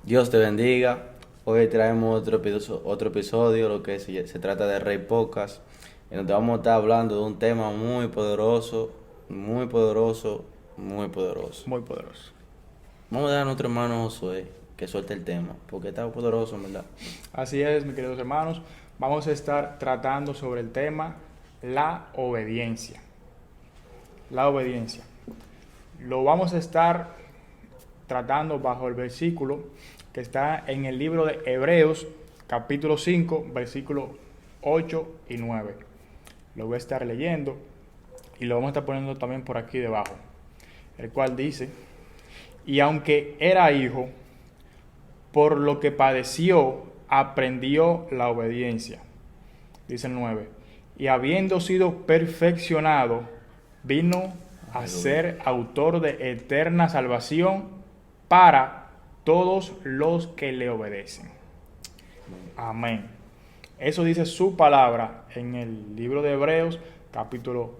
Dios te bendiga. Hoy traemos otro episodio, lo que se trata de Rey Podcast, en donde vamos a estar hablando de un tema muy poderoso, muy poderoso, muy poderoso. Muy poderoso. Vamos a dar a nuestro hermano Josué que suelte el tema, porque está poderoso, en verdad. Así es, mis queridos hermanos. Vamos a estar tratando sobre el tema la obediencia. La obediencia. Lo vamos a estar tratando bajo el versículo que está en el libro de Hebreos, capítulo 5, versículos 8 y 9. Lo voy a estar leyendo y lo vamos a estar poniendo también por aquí debajo, el cual dice: y aunque era hijo, por lo que padeció, aprendió la obediencia. Dice el 9. Y habiendo sido perfeccionado, vino a ser autor de eterna salvación para todos los que le obedecen. Amén. Eso dice su palabra en el libro de Hebreos, capítulo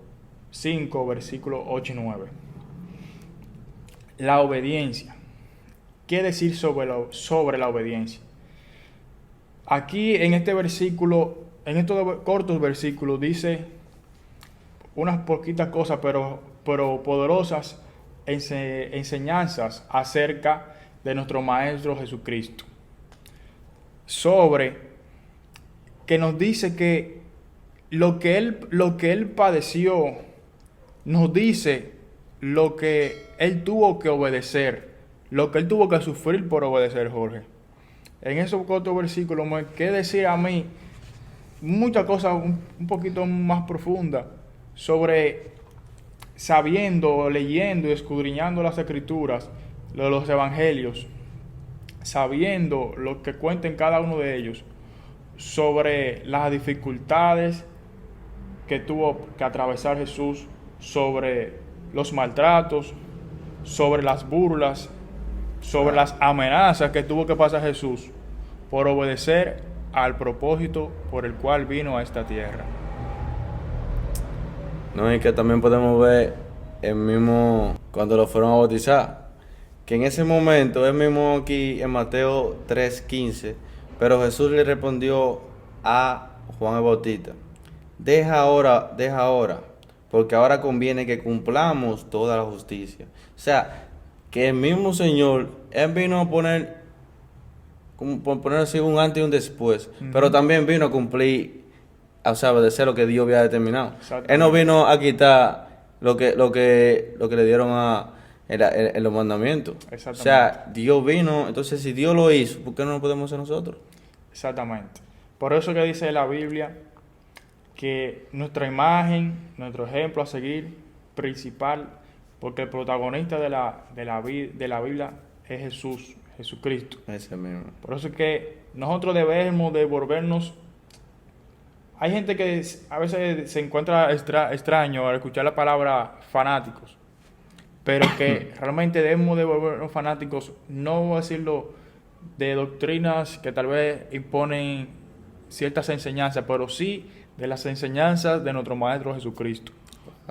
5, versículos 8 y 9. La obediencia. ¿Qué decir sobre la obediencia? Aquí en este versículo, en estos cortos versículos, dice unas poquitas cosas, pero poderosas enseñanzas acerca de nuestro Maestro Jesucristo. Sobre que nos dice que lo que él padeció, nos dice lo que él tuvo que obedecer, lo que él tuvo que sufrir por obedecer, Jorge. En esos cortos versículos me queda decir a mí muchas cosas un poquito más profundas sobre sabiendo, leyendo y escudriñando las escrituras, los evangelios, sabiendo lo que cuenta en cada uno de ellos, sobre las dificultades que tuvo que atravesar Jesús, sobre los maltratos, sobre las burlas, sobre las amenazas que tuvo que pasar Jesús por obedecer al propósito por el cual vino a esta tierra. No, y que también podemos ver el mismo cuando lo fueron a bautizar, que en ese momento, es mismo aquí en Mateo 3:15, pero Jesús le respondió a Juan el Bautista: deja ahora, porque ahora conviene que cumplamos toda la justicia. O sea, que el mismo Señor, Él vino a poner así un antes y un después, pero también vino a cumplir, o sea, obedecer lo que Dios había determinado. Él no vino a quitar lo que le dieron en los mandamientos. O sea, Dios vino, entonces si Dios lo hizo, ¿por qué no lo podemos hacer nosotros? Exactamente. Por eso que dice la Biblia que nuestra imagen, nuestro ejemplo a seguir principal, porque el protagonista de la Biblia es Jesucristo. Ese mismo. Por eso es que nosotros debemos de volvernos. Hay gente que a veces se encuentra extraño al escuchar la palabra fanáticos, pero que realmente debemos de volvernos fanáticos, no voy a decirlo de doctrinas que tal vez imponen ciertas enseñanzas, pero sí de las enseñanzas de nuestro Maestro Jesucristo.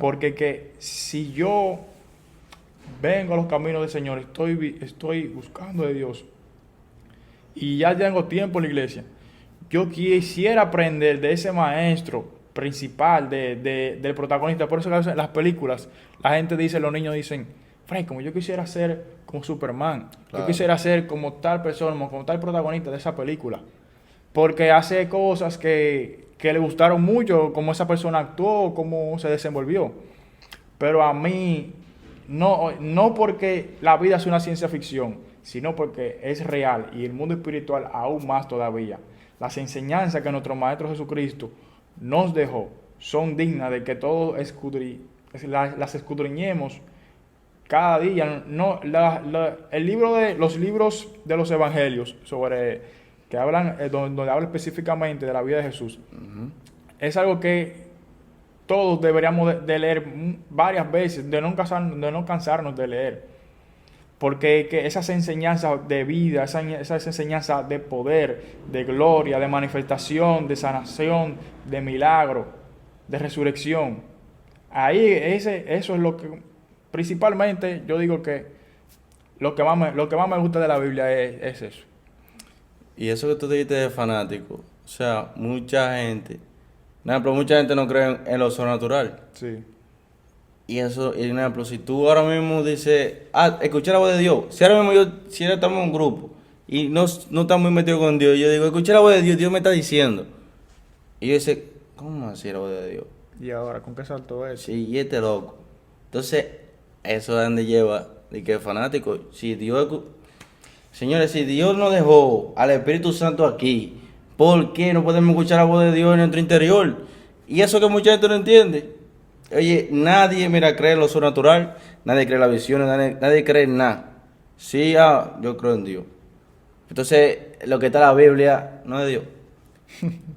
Porque que si yo vengo a los caminos del Señor, estoy buscando de Dios y ya tengo tiempo en la iglesia, yo quisiera aprender de ese maestro principal, del protagonista. Por eso que en las películas la gente dice, los niños dicen: Frank, como yo quisiera ser como Superman, claro, yo quisiera ser como tal persona, como tal protagonista de esa película, porque hace cosas que le gustaron mucho, cómo esa persona actuó, cómo se desenvolvió. Pero a mí, no porque la vida es una ciencia ficción, sino porque es real, y el mundo espiritual aún más todavía. Las enseñanzas que nuestro Maestro Jesucristo nos dejó son dignas de que todos las escudriñemos cada día. Los libros de los evangelios sobre que hablan, donde habla específicamente de la vida de Jesús, es algo que todos deberíamos de leer varias veces, de no cansarnos de leer. Porque que esas enseñanzas de vida, esas enseñanzas de poder, de gloria, de manifestación, de sanación, de milagro, de resurrección, ahí eso es lo que principalmente yo digo que lo que más me gusta de la Biblia es eso. Y eso que tú dijiste de fanático, o sea, mucha gente, por ejemplo, mucha gente no cree en lo sobrenatural. Sí. Y eso, y por ejemplo, si tú ahora mismo dices, escuché la voz de Dios, si ahora mismo si ahora estamos en un grupo y no estamos muy metidos con Dios, yo digo, escuché la voz de Dios, Dios me está diciendo. Y yo dice, ¿cómo así la voz de Dios? ¿Y ahora con qué saltó eso? Sí, y este loco. Entonces, eso es donde lleva, de que es fanático, si Dios, señores, si Dios nos dejó al Espíritu Santo aquí, ¿por qué no podemos escuchar la voz de Dios en nuestro interior? Y eso que mucha gente no entiende. Oye, nadie, mira, cree en lo sobrenatural, nadie cree en las visiones, nadie cree en nada. Sí, yo creo en Dios. Entonces, lo que está en la Biblia no es Dios.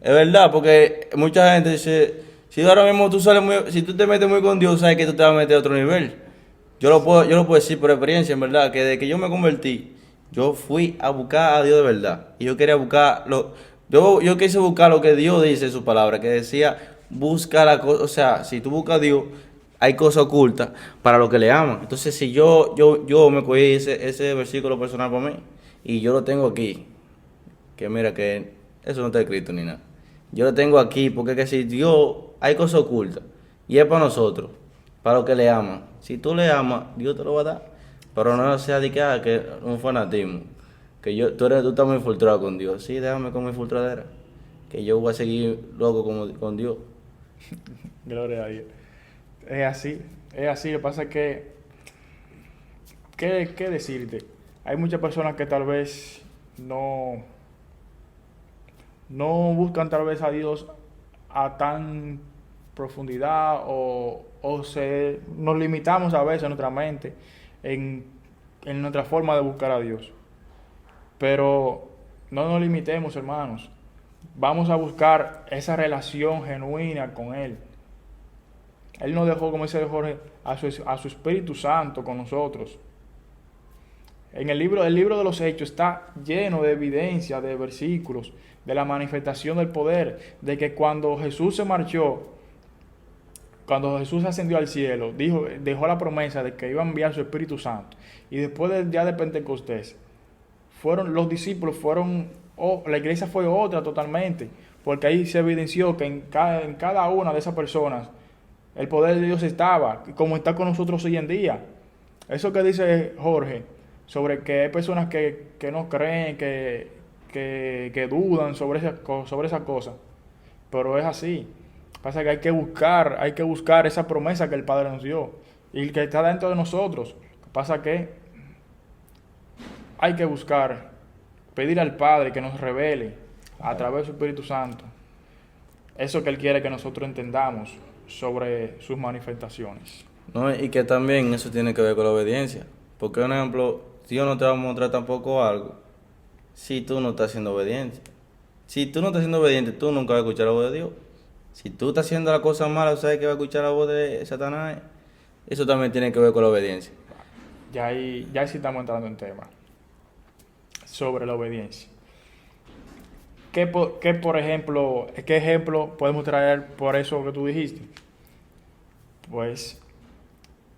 Es verdad, porque mucha gente dice, si ahora mismo tú sales muy, si tú te metes muy con Dios, sabes que tú te vas a meter a otro nivel. Yo lo puedo decir por experiencia, en verdad, que desde que yo me convertí, yo fui a buscar a Dios de verdad. Y yo quería buscar yo quise buscar lo que Dios dice en su palabra, que decía, busca la cosa, o sea, si tú buscas a Dios, hay cosas ocultas para los que le aman. Entonces, si yo me cogí ese versículo personal para mí, y yo lo tengo aquí, que mira que eso no está escrito ni nada. Yo lo tengo aquí porque es que si Dios hay cosas ocultas y es para nosotros, para los que le aman. Si tú le amas, Dios te lo va a dar. Pero no sea de que un fanatismo. Que tú estás muy infiltrado con Dios. Sí, déjame con mi infiltradera. Que yo voy a seguir loco con Dios. Gloria a Dios. Es así, es así. Lo que pasa es que, ¿qué decirte? Hay muchas personas que tal vez no buscan tal vez a Dios a tan profundidad nos limitamos a veces en nuestra mente en nuestra forma de buscar a Dios. Pero no nos limitemos, hermanos. Vamos a buscar esa relación genuina con Él. Él nos dejó, como dice Jorge, a su Espíritu Santo con nosotros. El libro de los Hechos está lleno de evidencia, de versículos, de la manifestación del poder, de que cuando Jesús se marchó, cuando Jesús ascendió al cielo, dejó la promesa de que iba a enviar su Espíritu Santo. Y después del día de Pentecostés, los discípulos la iglesia fue otra totalmente, porque ahí se evidenció que en cada una de esas personas el poder de Dios estaba, como está con nosotros hoy en día. Eso que dice Jorge, sobre que hay personas que no creen, que dudan sobre esa cosa, pero es así. Pasa que hay que buscar esa promesa que el Padre nos dio y que está dentro de nosotros. Pasa que hay que pedir al Padre que nos revele a través de su Espíritu Santo eso que Él quiere que nosotros entendamos sobre sus manifestaciones. No, y que también eso tiene que ver con la obediencia. Porque, por ejemplo, Dios no te va a mostrar tampoco algo si tú no estás siendo obediente. Si tú no estás siendo obediente, tú nunca vas a escuchar la voz de Dios. Si tú estás haciendo las cosas malas, sabes que vas a escuchar la voz de Satanás. Eso también tiene que ver con la obediencia. Ya sí estamos entrando en tema sobre la obediencia. Por ejemplo, qué ejemplo podemos traer por eso que tú dijiste? Pues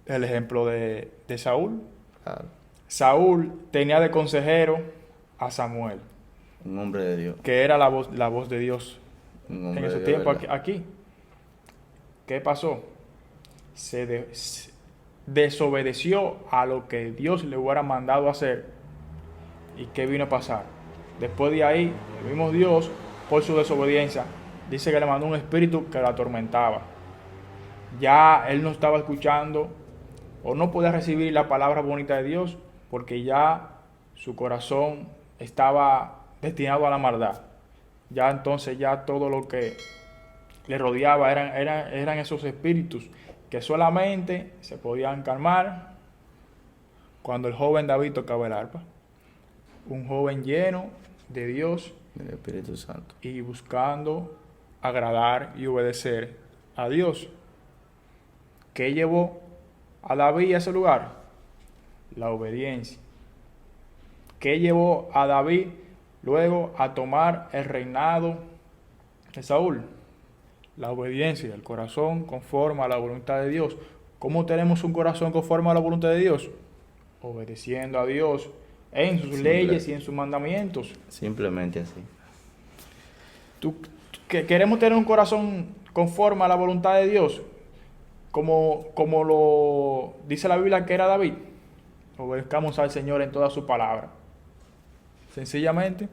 el ejemplo de Saúl. Claro. Saúl tenía de consejero a Samuel, Un hombre de Dios. que era la voz de Dios Un hombre en ese de Dios, tiempo ¿verdad? aquí. ¿Qué pasó? Se desobedeció a lo que Dios le hubiera mandado hacer. ¿Y qué vino a pasar? Después de ahí, el mismo Dios, por su desobediencia, dice que le mandó un espíritu que lo atormentaba. Ya él no estaba escuchando o no podía recibir la palabra bonita de Dios porque ya su corazón estaba destinado a la maldad. Ya entonces ya todo lo que le rodeaba eran esos espíritus que solamente se podían calmar cuando el joven David tocaba el arpa. Un joven lleno de Dios Del Espíritu Santo. y buscando agradar y obedecer a Dios. ¿Qué llevó a David a ese lugar? La obediencia. ¿Qué llevó a David luego a tomar el reinado de Saúl? La obediencia, el corazón conforme a la voluntad de Dios. ¿Cómo tenemos un corazón conforme a la voluntad de Dios? obedeciendo a Dios en sus Simple. leyes y en sus mandamientos. Simplemente así. Que queremos tener un corazón conforme a la voluntad de Dios, como lo dice la Biblia que era David. Obedezcamos al Señor en toda su palabra. Sencillamente,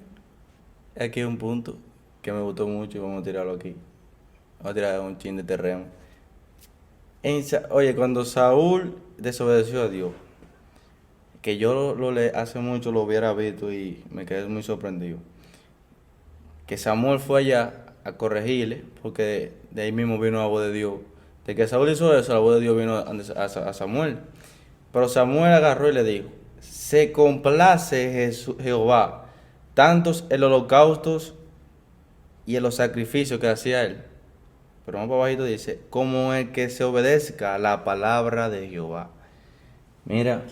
Aquí hay un punto que me gustó mucho y vamos a tirarlo aquí. Vamos a tirar un chin de terreno. Oye, cuando Saúl desobedeció a Dios, que yo hace mucho lo hubiera visto y me quedé muy sorprendido. Que Samuel fue allá a corregirle, porque de ahí mismo vino la voz de Dios. De que Saúl hizo eso, la voz de Dios vino a Samuel. Pero Samuel agarró y le dijo: se complace Jehová tantos en los holocaustos y en los sacrificios que hacía él. Pero más para abajito dice: como el que se obedezca a la palabra de Jehová. Mira,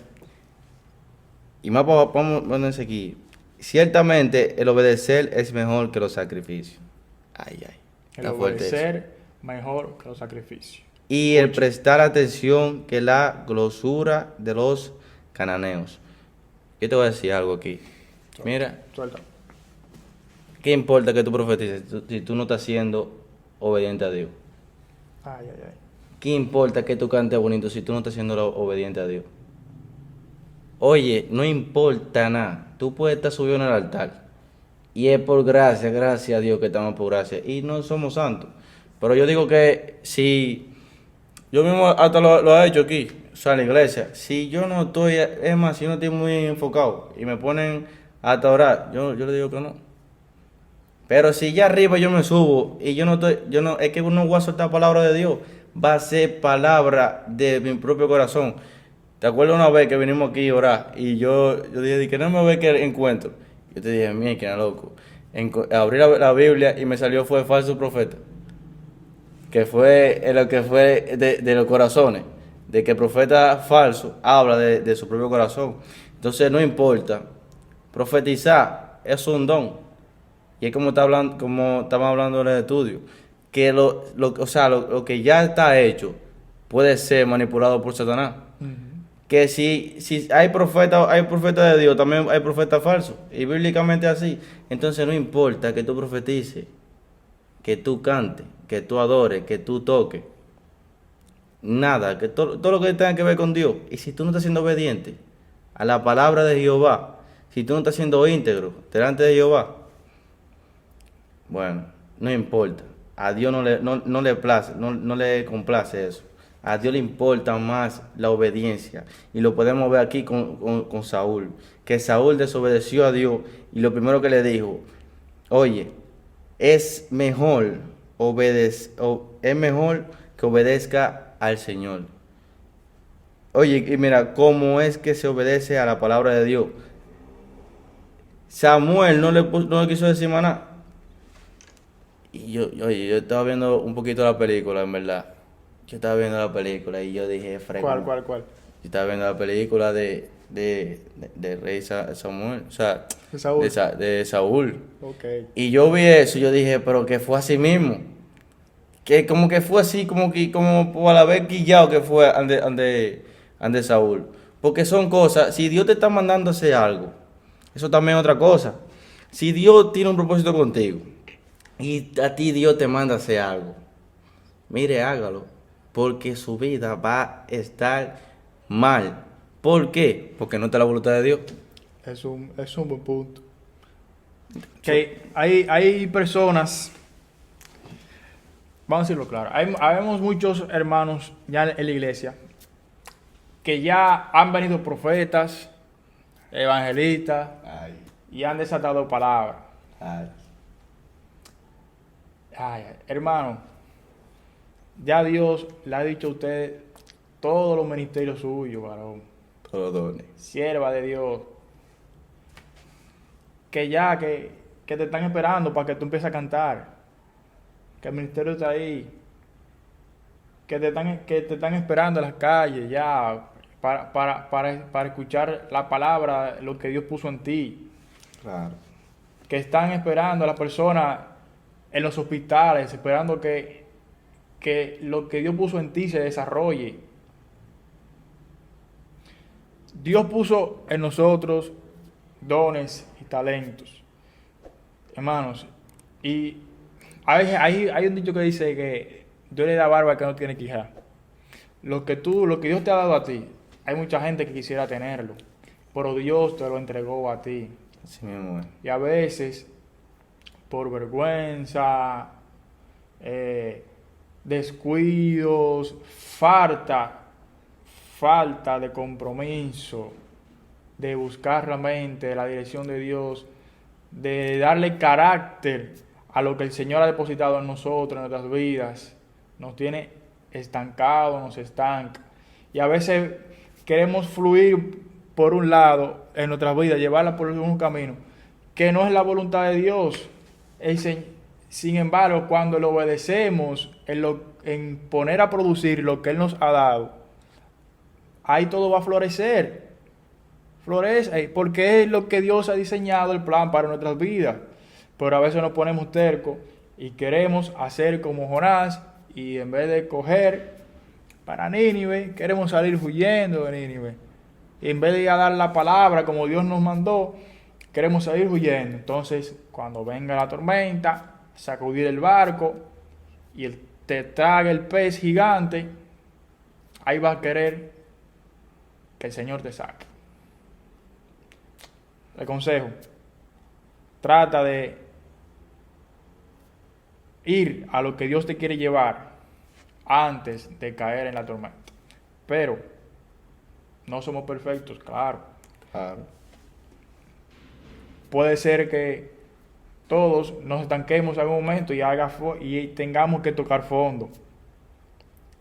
y más para ponerse aquí. Ciertamente el obedecer es mejor que los sacrificios. Ay, ay. el Está fuerte eso. obedecer mejor que los sacrificios. Y el prestar atención que la glosura de los cananeos. Yo te voy a decir algo aquí. Mira, Suelta. ¿qué importa que tú profetices si tú no estás siendo obediente a Dios? Ay, ay, ay. ¿Qué importa que tú cantes bonito si tú no estás siendo obediente a Dios? Oye, no importa nada. Tú puedes estar subido en el altar. Y es por gracia, gracias a Dios que estamos por gracia. Y no somos santos. Pero yo digo que si... Yo mismo hasta lo he hecho aquí, o sea, en la iglesia. Si yo no estoy, es más, si yo no estoy muy enfocado y me ponen hasta orar, yo le digo que no. Pero si ya arriba yo me subo y es que no voy a soltar palabra de Dios, va a ser palabra de mi propio corazón. ¿Te acuerdas una vez que vinimos aquí a orar y yo dije que no me ve que encuentro? Yo te dije: mira, loco. Abrí la Biblia y me salió fue falso profeta. Que fue lo que fue de los corazones, de que el profeta falso habla de su propio corazón. Entonces no importa, profetizar es un don, y es como estamos hablando en el estudio, que lo que ya está hecho puede ser manipulado por Satanás. Que si hay profeta de Dios, también hay profeta falso, y bíblicamente así. Entonces no importa que tú profetices, que tú cantes, que tú adores, que tú toques. Nada, que todo lo que tenga que ver con Dios. Y si tú no estás siendo obediente a la palabra de Jehová, si tú no estás siendo íntegro delante de Jehová, bueno, no importa. A Dios no le place, no le complace eso. A Dios le importa más la obediencia. Y lo podemos ver aquí con Saúl. Que Saúl desobedeció a Dios y lo primero que le dijo: oye, es mejor que obedezca al Señor. Oye, y mira, ¿cómo es que se obedece a la palabra de Dios? Samuel no le quiso decir más nada. Y yo estaba viendo un poquito la película, en verdad. Yo estaba viendo la película y yo dije: ¿Cuál? Yo estaba viendo la película de Rey Samuel, o sea, De Saúl. de Saúl. Ok. Y yo vi eso y yo dije: pero que fue así mismo. Que como que fue así, como por la vez quillado que fue ande Saúl. Porque son cosas, si Dios te está mandando a hacer algo, eso también es otra cosa. Si Dios tiene un propósito contigo y a ti Dios te manda a hacer algo, mire, hágalo. Porque su vida va a estar mal. ¿Por qué? Porque no está la voluntad de Dios. Es un buen punto. Que hay personas, vamos a decirlo claro, habemos muchos hermanos ya en la iglesia que ya han venido profetas, evangelistas y han desatado palabras. Ay, hermano, ya Dios le ha dicho a usted todos los ministerios suyos, varón. Todos los dones. Sierva de Dios. Que te están esperando para que tú empieces a cantar. Que el ministerio está ahí. Que te están esperando en las calles ya para escuchar la palabra, lo que Dios puso en ti. Claro. Que están esperando a las personas en los hospitales, esperando que lo que Dios puso en ti se desarrolle. Dios puso en nosotros dones y talentos, hermanos. Y hay un dicho que dice que Dios le da barba al que no tiene quijada. Lo que Dios te ha dado a ti, hay mucha gente que quisiera tenerlo, pero Dios te lo entregó a ti. Así mismo es. Y a veces, por vergüenza, descuidos, falta de compromiso, de buscar realmente la dirección de Dios, de darle carácter a lo que el Señor ha depositado en nosotros, en nuestras vidas, nos tiene estancado, nos estanca. Y a veces queremos fluir por un lado en nuestras vidas, llevarla por un camino que no es la voluntad de Dios. Sin embargo, cuando le obedecemos en poner a producir lo que Él nos ha dado, ahí todo va a florecer. Florece, porque es lo que Dios ha diseñado, el plan para nuestras vidas. Pero a veces nos ponemos tercos y queremos hacer como Jonás, y en vez de coger para Nínive, queremos salir huyendo de Nínive. Y en vez de ir a dar la palabra como Dios nos mandó, queremos salir huyendo. Entonces, cuando venga la tormenta, sacudir el barco y te traga el pez gigante, ahí vas a querer que el Señor te saque. Le consejo, trata de ir a lo que Dios te quiere llevar antes de caer en la tormenta. Pero no somos perfectos, claro. Claro. Puede ser que todos nos estanquemos en algún momento y tengamos que tocar fondo.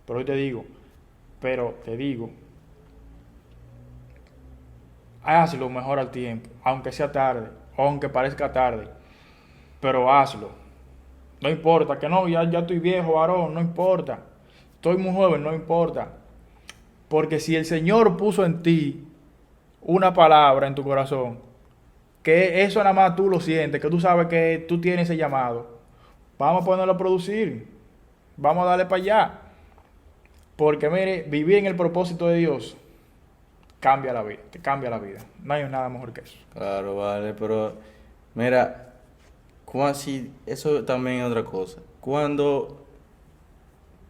Pero te digo, hazlo mejor al tiempo, aunque sea tarde, o aunque parezca tarde, pero hazlo. No importa, que no, ya estoy viejo, varón, no importa. Estoy muy joven, no importa. Porque si el Señor puso en ti una palabra en tu corazón, que eso nada más tú lo sientes, que tú sabes que tú tienes ese llamado, vamos a ponerlo a producir, vamos a darle para allá. Porque mire, vivir en el propósito de Dios cambia la vida, te cambia la vida. No hay nada mejor que eso. Claro, vale, pero mira, si eso también es otra cosa. Cuando,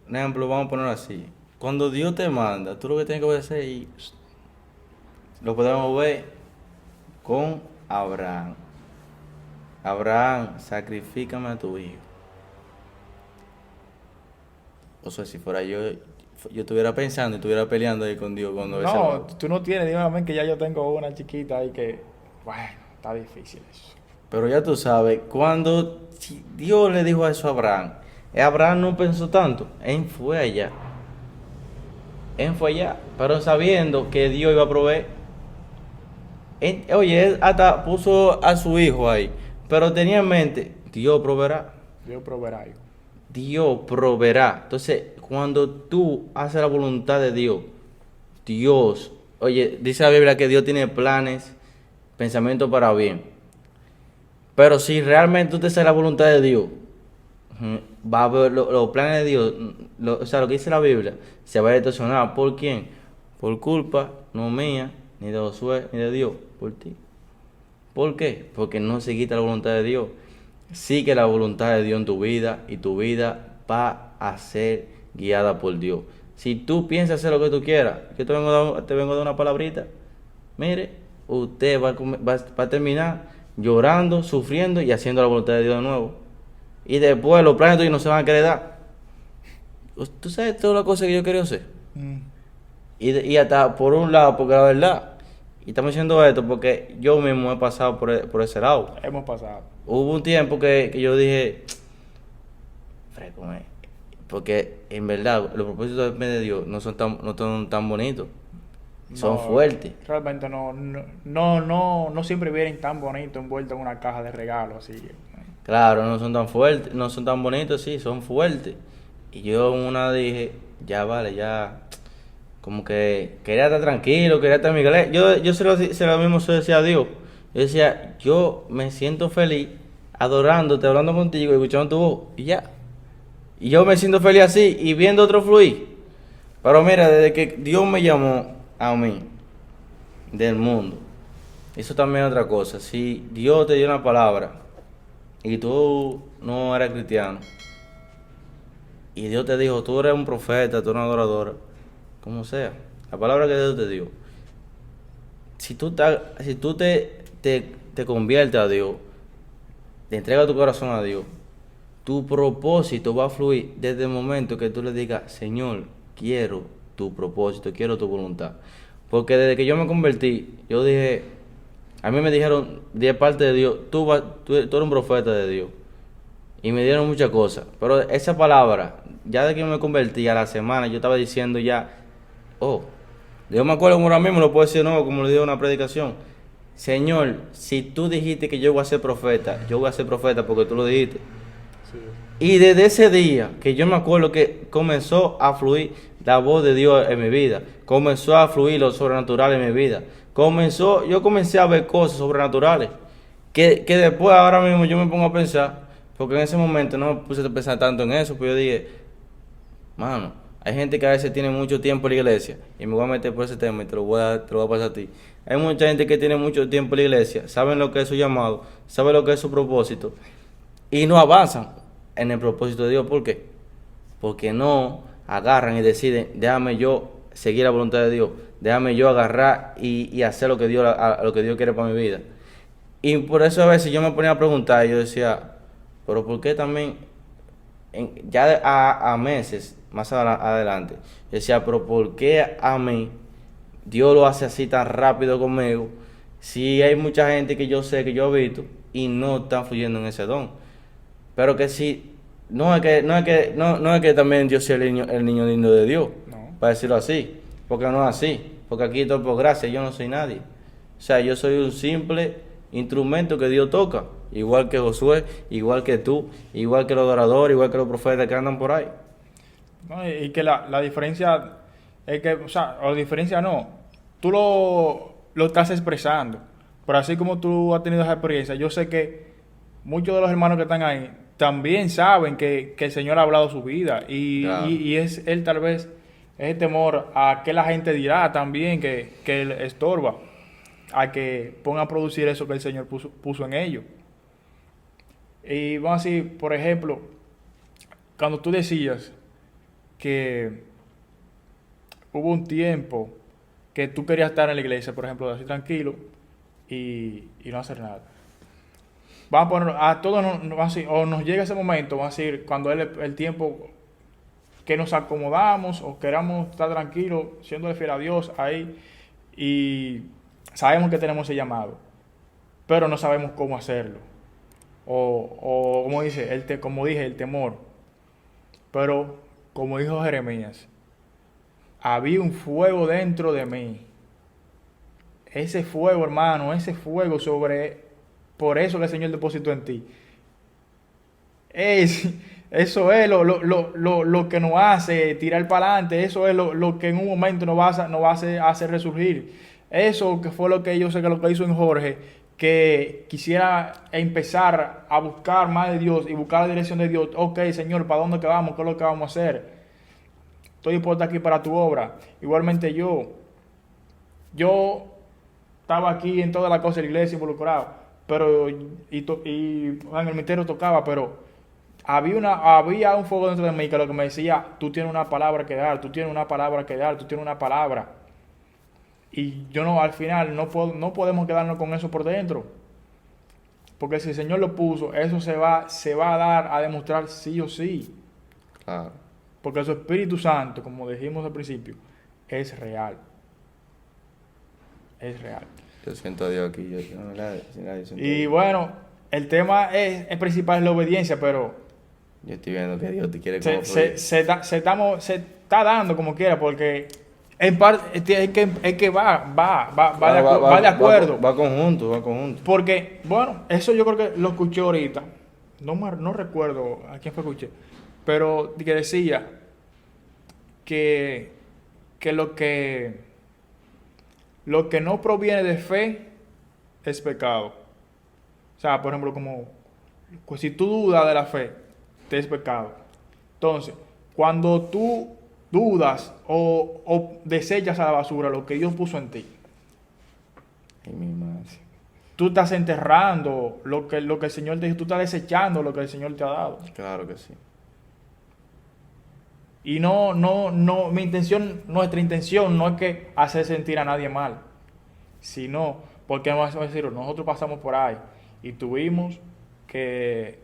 por ejemplo, vamos a ponerlo así, cuando Dios te manda, tú lo que tienes que hacer y lo podemos ver con Abraham. Abraham, sacrifícame a tu hijo. O sea, si fuera yo estuviera pensando y estuviera peleando ahí con Dios cuando No, tú no tienes, dígame que ya yo tengo una chiquita ahí que, bueno, está difícil eso. Pero ya tú sabes, cuando Dios le dijo eso a Abraham, Abraham no pensó tanto, él fue allá. Él fue allá, pero sabiendo que Dios iba a proveer. Él hasta puso a su hijo ahí, pero tenía en mente, Dios proveerá. Dios proveerá, hijo. Dios proveerá. Entonces, cuando tú haces la voluntad de Dios, dice la Biblia que Dios tiene planes, pensamientos para bien. Pero si realmente tú te haces la voluntad de Dios, va a ver los planes de Dios, lo que dice la Biblia, se va a distorsionar. ¿Por quién? Por culpa, no mía, ni de Josué, ni de Dios, por ti. ¿Por qué? Porque no seguiste la voluntad de Dios. Sigue la voluntad de Dios en tu vida y tu vida va a ser guiada por Dios. Si tú piensas hacer lo que tú quieras, yo te vengo a dar una palabrita, mire, usted va a terminar llorando, sufriendo y haciendo la voluntad de Dios de nuevo. Y después los planes tuyos no se van a querer dar. Tú sabes todas las cosas que yo quería hacer. Y hasta por un lado, porque la verdad, y estamos diciendo esto porque yo mismo he pasado por ese lado. Hemos pasado. Hubo un tiempo que yo dije, porque en verdad los propósitos de Dios no son tan bonitos, son fuertes. Realmente no siempre vienen tan bonitos envueltos en una caja de regalos así. Claro, no son tan fuertes, no son tan bonitos, sí, son fuertes. Y yo una dije, ya vale, ya, como que quería estar tranquilo, quería estar en mi iglesia. Yo se lo mismo se decía a Dios. Yo decía, yo me siento feliz adorándote, hablando contigo, escuchando tu voz, y ya. Y yo me siento feliz así, y viendo otro fluir. Pero mira, desde que Dios me llamó a mí, del mundo. Eso también es otra cosa. Si Dios te dio una palabra y tú no eres cristiano, y Dios te dijo, tú eres un profeta, tú eres una adoradora, como sea, la palabra que Dios te dio, si tú te conviertes a Dios, te entregas tu corazón a Dios, tu propósito va a fluir desde el momento que tú le digas, Señor, quiero tu propósito, quiero tu voluntad. Porque desde que yo me convertí, yo dije, a mí me dijeron de parte de Dios, tú eres un profeta de Dios. Y me dieron muchas cosas. Pero esa palabra, ya de que yo me convertí a la semana, yo estaba diciendo ya, oh, yo me acuerdo como ahora mismo, lo puedo decir de nuevo, como le digo en una predicación. Señor, si tú dijiste que yo voy a ser profeta, yo voy a ser profeta porque tú lo dijiste. Sí. Y desde ese día que yo me acuerdo que comenzó a fluir la voz de Dios en mi vida, comenzó a fluir lo sobrenatural en mi vida, yo comencé a ver cosas sobrenaturales que después ahora mismo yo me pongo a pensar, porque en ese momento no me puse a pensar tanto en eso, pero yo dije, mano, hay gente que a veces tiene mucho tiempo en la iglesia, y me voy a meter por ese tema y te lo voy a pasar a ti. Hay mucha gente que tiene mucho tiempo en la iglesia, saben lo que es su llamado, saben lo que es su propósito, y no avanzan en el propósito de Dios. ¿Por qué? Porque no agarran y deciden, déjame yo seguir la voluntad de Dios, déjame yo agarrar y hacer lo que Dios quiere para mi vida. Y por eso a veces yo me ponía a preguntar y yo decía, pero ¿por qué también ya a meses más adelante? Yo decía, pero ¿por qué a mí Dios lo hace así tan rápido conmigo? Si hay mucha gente que yo sé, que yo he visto y no están fluyendo en ese don. Pero que si no es que también Dios sea el niño lindo de Dios, No. para decirlo así, porque no es así, porque aquí todo es por gracia, yo no soy nadie. O sea, yo soy un simple instrumento que Dios toca, igual que Josué, igual que tú, igual que los adoradores, igual que los profetas que andan por ahí. ¿No? Y que la diferencia es que, o sea, o diferencia no, tú lo estás expresando, pero así como tú has tenido esa experiencia, yo sé que muchos de los hermanos que están ahí también saben que el Señor ha hablado su vida Claro. y es él tal vez ese temor a que la gente dirá también que él estorba, a que ponga a producir eso que el Señor puso en ellos. Y vamos a decir, por ejemplo, cuando tú decías que hubo un tiempo que tú querías estar en la iglesia, por ejemplo, así tranquilo y no hacer nada. Vamos a poner, a todos o nos llega ese momento, vamos a decir, cuando es el tiempo que nos acomodamos o queramos estar tranquilos, siendo fiel a Dios ahí, y sabemos que tenemos ese llamado, pero no sabemos cómo hacerlo. O como dice, como dije, el temor. Pero, como dijo Jeremías, había un fuego dentro de mí. Ese fuego, hermano, ese fuego por eso que el Señor depositó en ti. Eso es lo que nos hace tirar para adelante. Eso es lo que en un momento nos va a hacer resurgir. Eso que fue lo que yo sé que lo que hizo en Jorge, que quisiera empezar a buscar más de Dios y buscar la dirección de Dios. Ok, Señor, ¿para dónde que vamos? ¿Qué es lo que vamos a hacer? Estoy dispuesto aquí para tu obra. Igualmente yo estaba aquí en toda la cosa de la iglesia involucrado, pero y en el ministerio tocaba, pero había un fuego dentro de mí que lo que me decía, tú tienes una palabra que dar, tú tienes una palabra que dar, tú tienes una palabra. Y yo no, al final no podemos quedarnos con eso por dentro. Porque si el Señor lo puso, eso se va a dar a demostrar sí o sí. Claro. Porque su Espíritu Santo, como dijimos al principio, es real. Es real. Yo siento a Dios aquí. Y bueno, el tema es principal es la obediencia, pero Yo estoy viendo que Dios te quiere se como fluir. está dando como quiera, porque en parte es que va de acuerdo. Va conjunto. Porque, bueno, eso yo creo que lo escuché ahorita. No recuerdo a quién fue que escuché. Pero que decía que lo que no proviene de fe es pecado. O sea, por ejemplo, como pues, si tú dudas de la fe, te es pecado. Entonces, cuando tú dudas o desechas a la basura lo que Dios puso en ti, tú estás enterrando lo que el Señor te dijo, tú estás desechando lo que el Señor te ha dado. Claro que sí. Y no, nuestra intención no es que hacer sentir a nadie mal, sino porque vamos a decir, nosotros pasamos por ahí y tuvimos que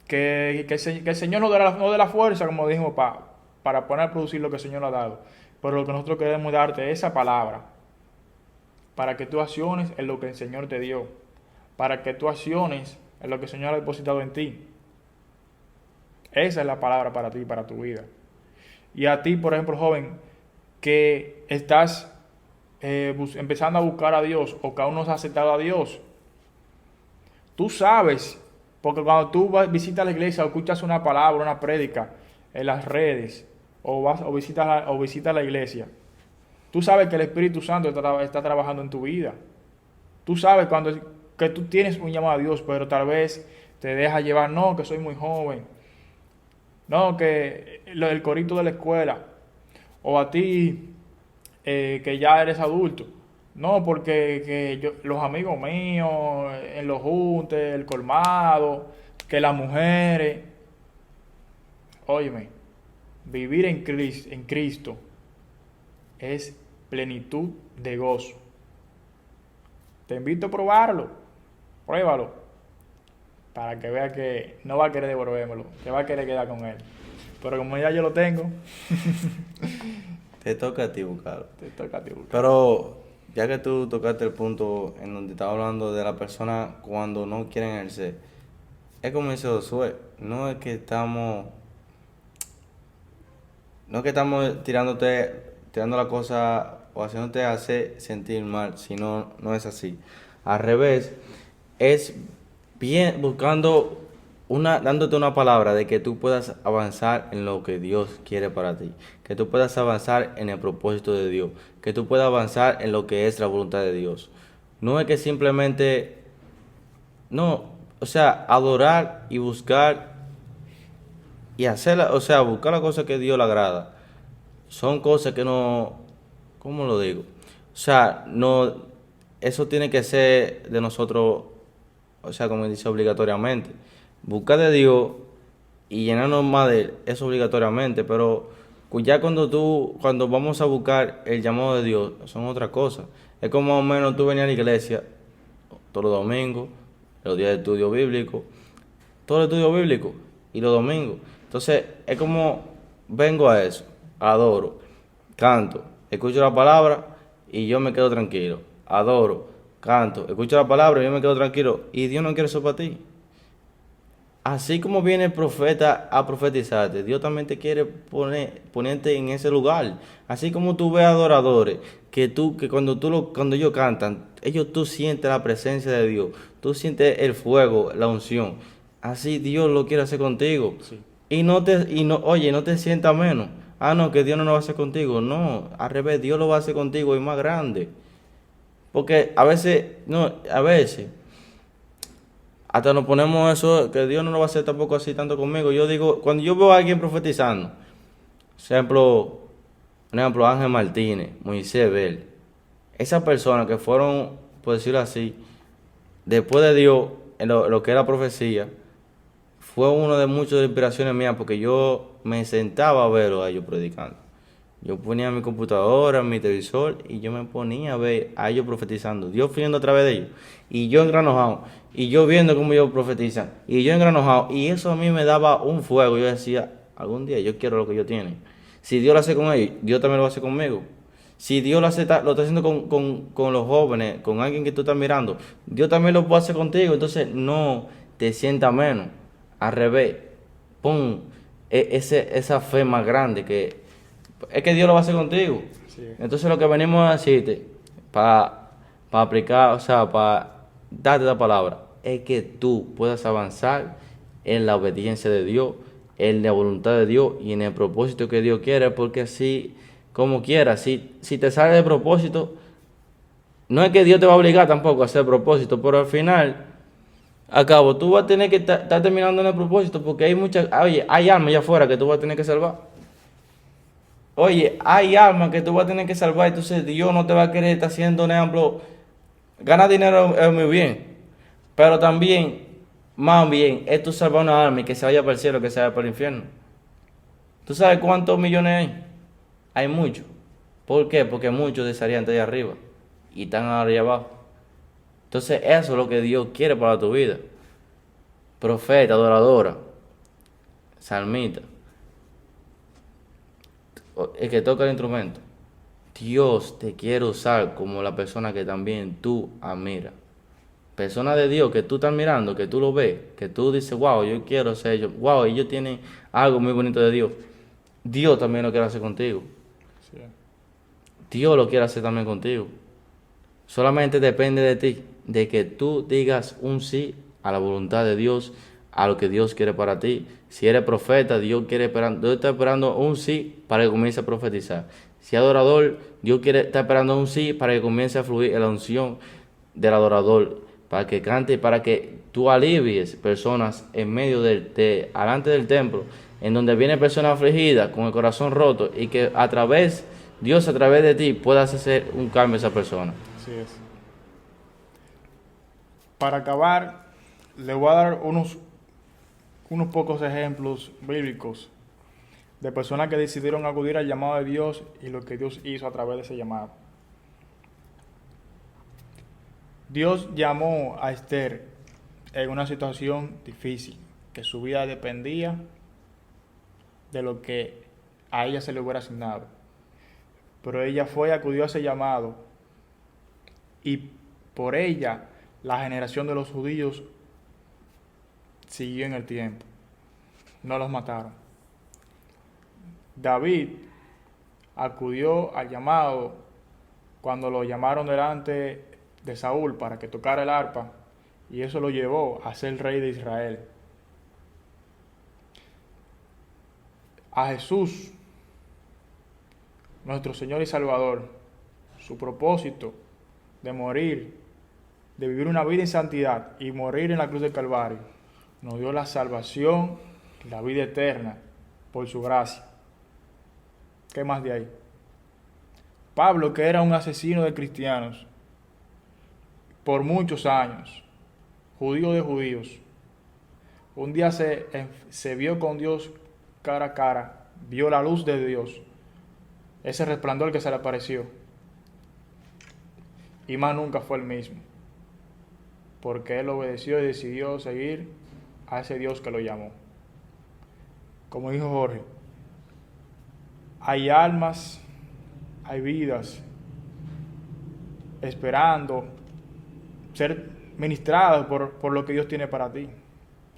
el Señor nos dé la fuerza, como dijimos, para poner a producir lo que el Señor ha dado. Pero lo que nosotros queremos darte es esa palabra, para que tú acciones en lo que el Señor te dio, para que tú acciones en lo que el Señor ha depositado en ti. Esa es la palabra para ti, para tu vida. Y a ti, por ejemplo, joven, que estás empezando a buscar a Dios o que aún no has aceptado a Dios, tú sabes, porque cuando tú visitas la iglesia o escuchas una palabra, una prédica en las redes o visitas la iglesia, tú sabes que el Espíritu Santo está trabajando en tu vida. Tú sabes que tú tienes un llamado a Dios, pero tal vez te deja llevar, no, que soy muy joven, no, que el corito de la escuela, o a ti que ya eres adulto, no, porque los amigos míos, en los juntes, el colmado, que las mujeres, óyeme, vivir en Cristo es plenitud de gozo. Te invito a probarlo, pruébalo, para que veas que no va a querer devolvérmelo, que va a querer quedar con él. Pero como ya yo lo tengo, Te toca a ti buscarlo. te toca a ti buscar. Pero ya que tú tocaste el punto en donde estaba hablando de la persona cuando no quieren ejercer, es como dice Josué, no es que estamos tirando la cosa o haciéndote hacer sentir mal, sino no es así. Al revés, es bien dándote una palabra de que tú puedas avanzar en lo que Dios quiere para ti, que tú puedas avanzar en el propósito de Dios, que tú puedas avanzar en lo que es la voluntad de Dios. No es que simplemente, no, o sea, adorar y buscar y hacerla, o sea, buscar la cosa que Dios le agrada. Son cosas que no, ¿cómo lo digo? O sea, no, eso tiene que ser de nosotros, o sea, como dice, obligatoriamente. Buscar de Dios y llenarnos más de Él, eso obligatoriamente, pero ya cuando vamos a buscar el llamado de Dios, son otra cosa. Es como más o menos tú venías a la iglesia todos los domingos, los días de estudio bíblico, todo el estudio bíblico y los domingos. Entonces, es como vengo a eso, adoro, canto, escucho la palabra y yo me quedo tranquilo. Adoro, canto, escucho la palabra y yo me quedo tranquilo. Y Dios no quiere eso para ti. Así como viene el profeta a profetizarte, Dios también te quiere ponerte en ese lugar. Así como tú ves adoradores, que cuando ellos cantan, tú sientes la presencia de Dios, tú sientes el fuego, la unción. Así Dios lo quiere hacer contigo. Sí. Oye, no te sientas menos. Ah, no, que Dios no lo va a hacer contigo. No, al revés, Dios lo va a hacer contigo y más grande. Porque a veces hasta nos ponemos eso, que Dios no lo va a hacer tampoco así tanto conmigo. Yo digo, cuando yo veo a alguien profetizando, por ejemplo, Ángel Martínez, Moisés Bell, esas personas que fueron, por decirlo así, después de Dios, en lo que era profecía, fue una de muchas inspiraciones mías, porque yo me sentaba a verlo a ellos predicando. Yo ponía mi computadora, mi televisor, y yo me ponía a ver a ellos profetizando. Dios fluyendo a través de ellos. Y yo engranojado. Y yo viendo cómo ellos profetizan. Y yo engranojado. Y eso a mí me daba un fuego. Yo decía, algún día yo quiero lo que ellos tienen. Si Dios lo hace con ellos, Dios también lo hace conmigo. Si Dios lo está haciendo con los jóvenes, con alguien que tú estás mirando, Dios también lo puede hacer contigo. Entonces no te sientas menos. Al revés. Pon esa fe más grande que... Es que Dios lo va a hacer contigo. Sí. Entonces lo que venimos a decirte, para aplicar, o sea, para darte la palabra, es que tú puedas avanzar en la obediencia de Dios, en la voluntad de Dios y en el propósito que Dios quiere, porque así, como quieras, si te sale de propósito, no es que Dios te va a obligar tampoco a hacer propósito, pero al final, a cabo, tú vas a tener que estar terminando en el propósito, porque hay almas allá afuera que tú vas a tener que salvar. Oye, hay almas que tú vas a tener que salvar, entonces Dios no te va a querer estar haciendo, por ejemplo, ganar dinero es muy bien, pero también, más bien, es tú salvar una alma y que se vaya para el cielo, que se vaya para el infierno. ¿Tú sabes cuántos millones hay? Hay muchos. ¿Por qué? Porque muchos desearían estar allá arriba y están allá abajo. Entonces, eso es lo que Dios quiere para tu vida. Profeta, adoradora, salmita, el que toca el instrumento. Dios te quiere usar como la persona que también tú admiras. Persona de Dios que tú estás mirando, que tú lo ves, que tú dices, wow, yo quiero ser yo, wow, ellos tienen algo muy bonito de Dios. Dios también lo quiere hacer contigo. Sí. Dios lo quiere hacer también contigo. Solamente depende de ti, de que tú digas un sí a la voluntad de Dios, a lo que Dios quiere para ti. Si eres profeta, Dios está esperando un sí para que comience a profetizar. Si eres adorador, está esperando un sí para que comience a fluir en la unción del adorador, para que cante y para que tú alivies personas en medio alante del templo, en donde viene personas afligidas con el corazón roto y que Dios a través de ti pueda hacer un cambio a esa persona. Así es. Para acabar, le voy a dar unos pocos ejemplos bíblicos de personas que decidieron acudir al llamado de Dios y lo que Dios hizo a través de ese llamado. Dios llamó a Esther en una situación difícil, que su vida dependía de lo que a ella se le hubiera asignado. Pero ella acudió a ese llamado y por ella la generación de los judíos siguió en el tiempo. No los mataron. David acudió al llamado cuando lo llamaron delante de Saúl para que tocara el arpa y eso lo llevó a ser rey de Israel. A Jesús, nuestro Señor y Salvador, su propósito de morir, de vivir una vida en santidad y morir en la cruz del Calvario, nos dio la salvación, la vida eterna, por su gracia. ¿Qué más de ahí? Pablo, que era un asesino de cristianos, por muchos años, judío de judíos, un día se vio con Dios cara a cara, vio la luz de Dios, ese resplandor que se le apareció, y más nunca fue el mismo, porque él obedeció y decidió seguir a ese Dios que lo llamó. Como dijo Jorge, hay almas, hay vidas esperando ser ministradas por lo que Dios tiene para ti,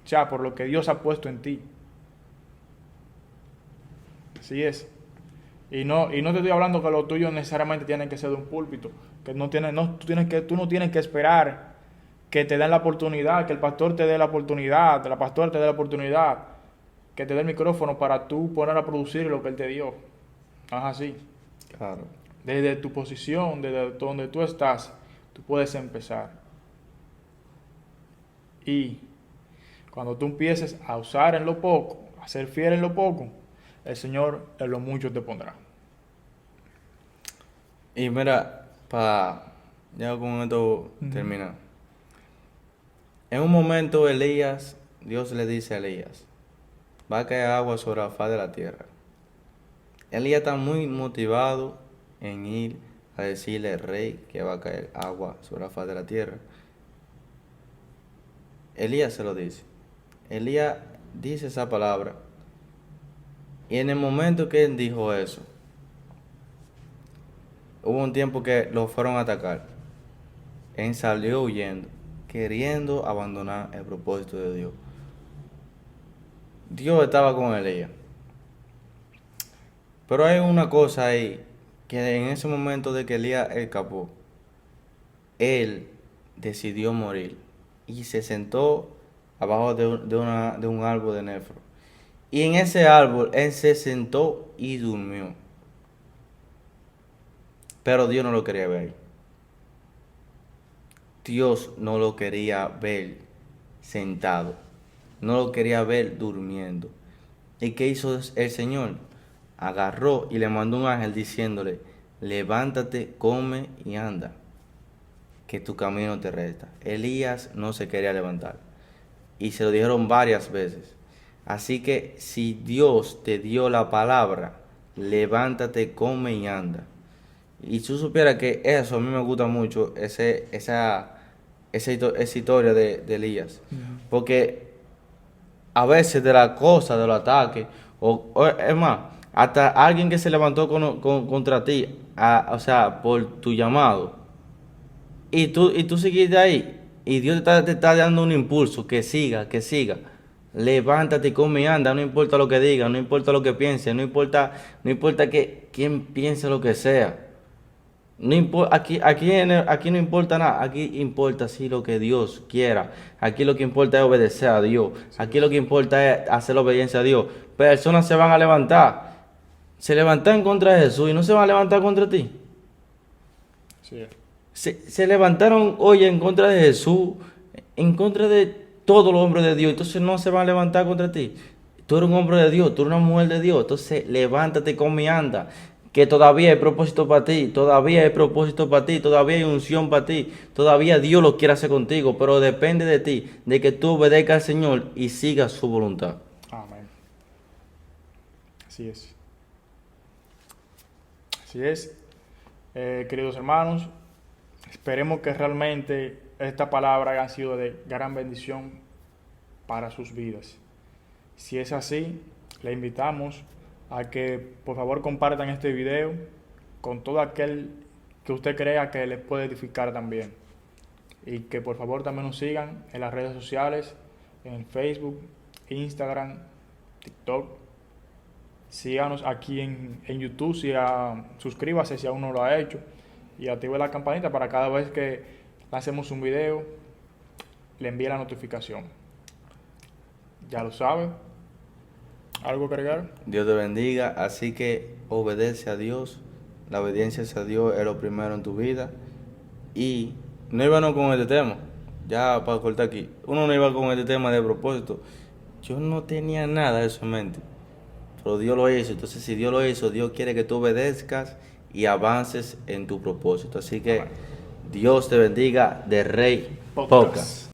o sea, por lo que Dios ha puesto en ti. Así es. Y no te estoy hablando que lo tuyo necesariamente tiene que ser de un púlpito, que tú no tienes que esperar que te den la oportunidad, que el pastor te dé la oportunidad, la pastora te dé la oportunidad, que te dé el micrófono para tú poner a producir lo que él te dio. No es así. Claro. Desde tu posición, desde donde tú estás, tú puedes empezar. Y cuando tú empieces a usar en lo poco, a ser fiel en lo poco, el Señor en lo mucho te pondrá. Y mira, ya con esto terminar. En un momento Dios le dice a Elías, va a caer agua sobre la faz de la tierra. Elías está muy motivado en ir a decirle al rey que va a caer agua sobre la faz de la tierra. Elías se lo dice. Elías dice esa palabra. Y en el momento que él dijo eso, hubo un tiempo que lo fueron a atacar. Él salió huyendo, queriendo abandonar el propósito de Dios. Dios estaba con Elías. Pero hay una cosa ahí, que en ese momento de que Elías escapó, él decidió morir y se sentó abajo de un árbol de néfero. Y en ese árbol él se sentó y durmió. Pero Dios no lo quería ver. Dios no lo quería ver sentado. No lo quería ver durmiendo. ¿Y qué hizo el Señor? Agarró y le mandó un ángel diciéndole, levántate, come y anda. que tu camino te resta. Elías no se quería levantar. Y se lo dijeron varias veces. Así que si Dios te dio la palabra, levántate, come y anda. Y tú supieras que eso a mí me gusta mucho, esa historia de Elías. Porque a veces de las cosas, de los ataques, es más, hasta alguien que se levantó contra ti, o sea, por tu llamado, y tú seguiste ahí, y Dios te está dando un impulso, que siga, que siga. Levántate y come y anda, no importa lo que diga, no importa lo que piense, no importa quién piense lo que sea. Aquí no importa nada, aquí importa sí lo que Dios quiera. Aquí lo que importa es obedecer a Dios. Aquí lo que importa es hacer la obediencia a Dios. Personas se van a levantar. Se levantan contra Jesús y no se van a levantar contra ti. Sí. Se levantaron hoy en contra de Jesús, en contra de todos los hombres de Dios. Entonces no se van a levantar contra ti. Tú eres un hombre de Dios, tú eres una mujer de Dios. Entonces levántate, come y anda. Que todavía hay propósito para ti, todavía hay propósito para ti, todavía hay unción para ti, todavía Dios lo quiere hacer contigo, pero depende de ti, de que tú obedezcas al Señor y sigas su voluntad. Amén. Así es. Así es. Queridos hermanos, esperemos que realmente esta palabra haya sido de gran bendición para sus vidas. Si es así, le invitamos a que por favor compartan este video con todo aquel que usted crea que les puede edificar también. Y que por favor también nos sigan en las redes sociales, en Facebook, Instagram, TikTok. Síganos aquí en YouTube, suscríbase si aún no lo ha hecho y active la campanita para cada vez que hacemos un video le envíe la notificación. Ya lo sabe. ¿Algo que agregar? Dios te bendiga, así que obedece a Dios. La obediencia hacia Dios es lo primero en tu vida. Y no íbamos con este tema, ya para cortar aquí. Uno no iba con este tema de propósito. Yo no tenía nada de eso en mente, pero Dios lo hizo. Entonces, si Dios lo hizo, Dios quiere que tú obedezcas y avances en tu propósito. Así que Dios te bendiga de Rey Podcast.